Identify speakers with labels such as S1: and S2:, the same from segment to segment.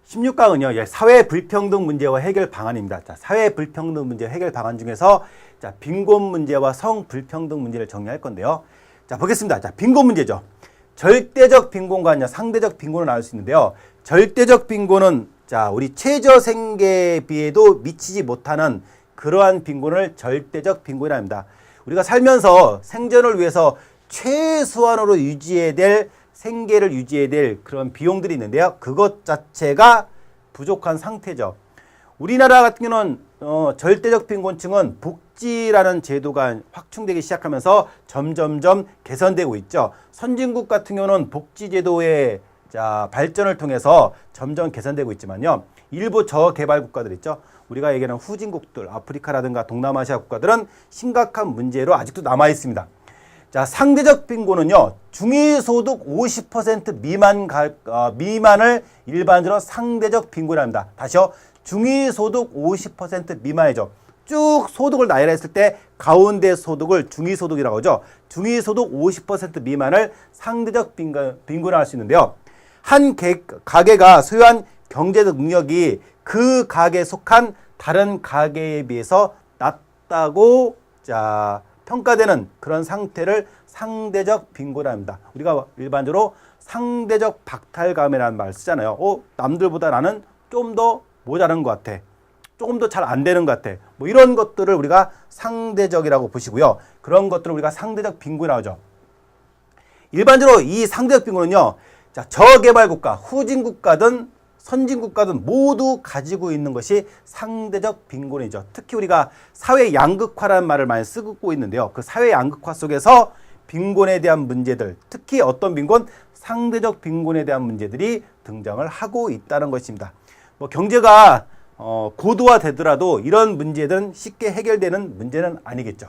S1: 16강은요, 사회 불평등 문제와 해결 방안입니다. 자, 사회 불평등 문제 해결 방안 중에서 자, 빈곤 문제와 성 불평등 문제를 정리할 건데요. 자, 보겠습니다. 자, 빈곤 문제죠. 절대적 빈곤과 상대적 빈곤을 나눌 수 있는데요. 절대적 빈곤은 자, 우리 최저 생계비에도 미치지 못하는 그러한 빈곤을 절대적 빈곤이라 합니다. 우리가 살면서 생존을 위해서 최소한으로 유지해야 될 생계를 유지해야 될 그런 비용들이 있는데요. 그것 자체가 부족한 상태죠. 우리나라 같은 경우는 절대적 빈곤층은 복지라는 제도가 확충되기 시작하면서 점점점 개선되고 있죠. 선진국 같은 경우는 복지제도의 발전을 통해서 점점 개선되고 있지만요. 일부 저개발 국가들 있죠. 우리가 얘기하는 후진국들, 아프리카라든가 동남아시아 국가들은 심각한 문제로 아직도 남아 있습니다. 자, 상대적 빈곤은요, 중위소득 50% 미만을 일반적으로 상대적 빈곤이라 합니다. 다시요, 중위소득 50% 미만이죠. 쭉 소득을 나열했을 때 가운데 소득을 중위소득이라고 하죠. 중위소득 50% 미만을 상대적 빈곤이라고 할 수 있는데요. 한 가게가 소유한 경제적 능력이 그 가게에 속한 다른 가게에 비해서 낮다고 평가되는 그런 상태를 상대적 빈곤이라 합니다. 우리가 일반적으로 상대적 박탈감이라는 말을 쓰잖아요. 남들보다 나는 좀 더 모자란 것 같아. 조금 더 잘 안 되는 것 같아. 뭐 이런 것들을 우리가 상대적이라고 보시고요. 그런 것들을 우리가 상대적 빈곤이라고 하죠. 일반적으로 이 상대적 빈곤은요. 자, 저개발국가, 후진국가든 선진국가든 모두 가지고 있는 것이 상대적 빈곤이죠. 특히 우리가 사회 양극화라는 말을 많이 쓰고 있는데요. 그 사회 양극화 속에서 빈곤에 대한 문제들, 특히 어떤 빈곤? 상대적 빈곤에 대한 문제들이 등장을 하고 있다는 것입니다. 뭐 경제가 고도화되더라도 이런 문제들은 쉽게 해결되는 문제는 아니겠죠.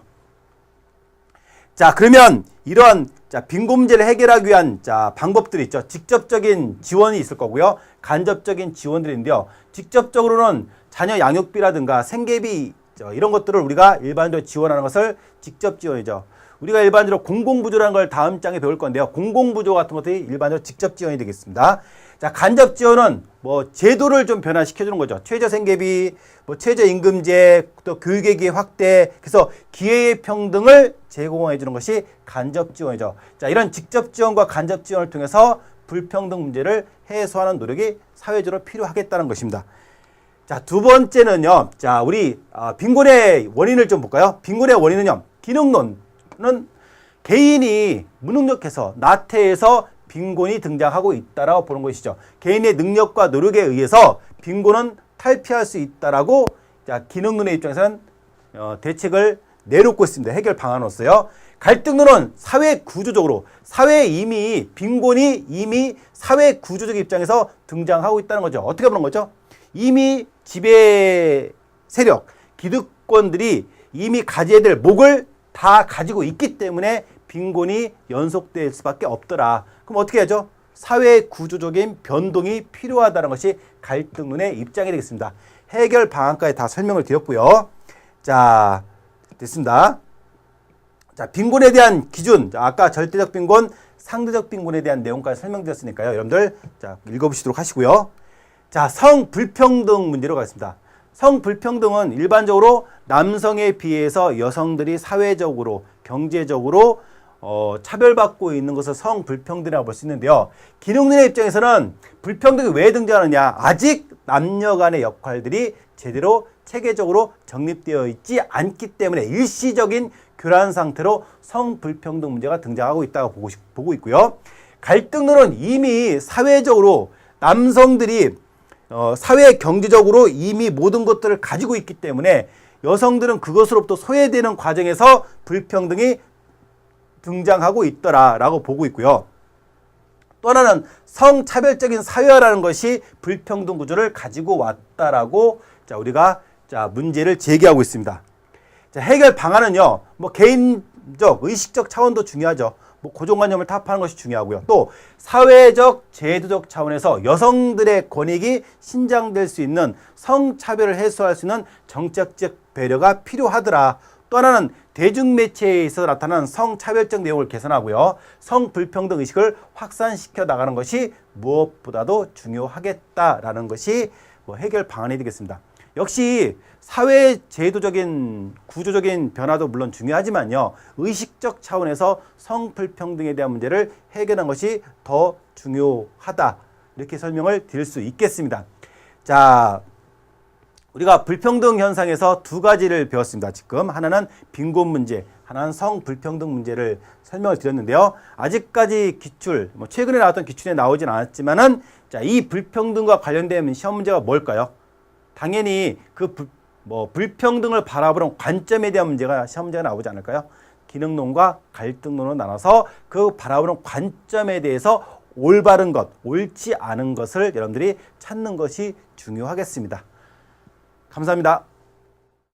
S1: 자, 그러면 이러한 빈곤 문제를 해결하기 위한 방법들이 있죠. 직접적인 지원이 있을 거고요. 간접적인 지원들인데요. 직접적으로는 자녀 양육비라든가 생계비 이런 것들을 우리가 일반적으로 지원하는 것을 직접 지원이죠. 우리가 일반적으로 공공부조라는 걸 다음 장에 배울 건데요. 공공부조 같은 것들이 일반적으로 직접 지원이 되겠습니다. 자, 간접 지원은 뭐 제도를 좀 변화시켜 주는 거죠. 최저생계비, 뭐 최저임금제, 또 교육의 기회 확대, 그래서 기회의 평등을 제공해 주는 것이 간접 지원이죠. 자, 이런 직접 지원과 간접 지원을 통해서 불평등 문제를 해소하는 노력이 사회적으로 필요하겠다는 것입니다. 자, 두 번째는요. 자, 우리 빈곤의 원인을 좀 볼까요? 빈곤의 원인은요. 기능론은 개인이 무능력해서 나태해서 빈곤이 등장하고 있다라고 보는 것이죠. 개인의 능력과 노력에 의해서 빈곤은 탈피할 수 있다라고 기능론의 입장에서는 대책을 내놓고 있습니다. 해결 방안으로서요. 갈등론은 사회 구조적으로 빈곤이 이미 사회 구조적 입장에서 등장하고 있다는 거죠. 어떻게 보는 거죠? 이미 지배 세력, 기득권들이 이미 가져야 될 목을 다 가지고 있기 때문에 빈곤이 연속될 수밖에 없더라. 그럼 어떻게 하죠? 사회 구조적인 변동이 필요하다는 것이 갈등론의 입장이 되겠습니다. 해결 방안까지 다 설명을 드렸고요. 자, 됐습니다. 자, 빈곤에 대한 기준. 아까 절대적 빈곤, 상대적 빈곤에 대한 내용까지 설명드렸으니까요. 여러분들 읽어보시도록 하시고요. 자, 성불평등 문제로 가겠습니다. 성불평등은 일반적으로 남성에 비해서 여성들이 사회적으로, 경제적으로 차별받고 있는 것을 성불평등이라고 볼 수 있는데요. 기능론의 입장에서는 불평등이 왜 등장하느냐? 아직 남녀 간의 역할들이 제대로 체계적으로 정립되어 있지 않기 때문에 일시적인 교란 상태로 성불평등 문제가 등장하고 있다고 보고 있고요. 갈등론은 이미 사회적으로 남성들이 사회 경제적으로 이미 모든 것들을 가지고 있기 때문에 여성들은 그것으로부터 소외되는 과정에서 불평등이 등장하고 있더라라고 보고 있고요. 또 하나는 성차별적인 사회화라는 것이 불평등 구조를 가지고 왔다라고 우리가 문제를 제기하고 있습니다. 자, 해결 방안은요. 뭐 개인적, 의식적 차원도 중요하죠. 뭐 고정관념을 타파하는 것이 중요하고요. 또 사회적, 제도적 차원에서 여성들의 권익이 신장될 수 있는 성차별을 해소할 수 있는 정책적 배려가 필요하더라. 또 하나는 대중매체에서 나타나는 성차별적 내용을 개선하고요. 성불평등 의식을 확산시켜 나가는 것이 무엇보다도 중요하겠다라는 것이 해결 방안이 되겠습니다. 역시 사회 제도적인 구조적인 변화도 물론 중요하지만요. 의식적 차원에서 성불평등에 대한 문제를 해결하는 것이 더 중요하다. 이렇게 설명을 드릴 수 있겠습니다. 자, 우리가 불평등 현상에서 두 가지를 배웠습니다. 지금 하나는 빈곤 문제, 하나는 성불평등 문제를 설명을 드렸는데요. 아직까지 기출, 최근에 나왔던 기출에 나오진 않았지만은 자, 이 불평등과 관련된 시험 문제가 뭘까요? 당연히 그 불평등을 바라보는 관점에 대한 문제가 시험 문제가 나오지 않을까요? 기능론과 갈등론으로 나눠서 그 바라보는 관점에 대해서 올바른 것, 옳지 않은 것을 여러분들이 찾는 것이 중요하겠습니다. 감사합니다.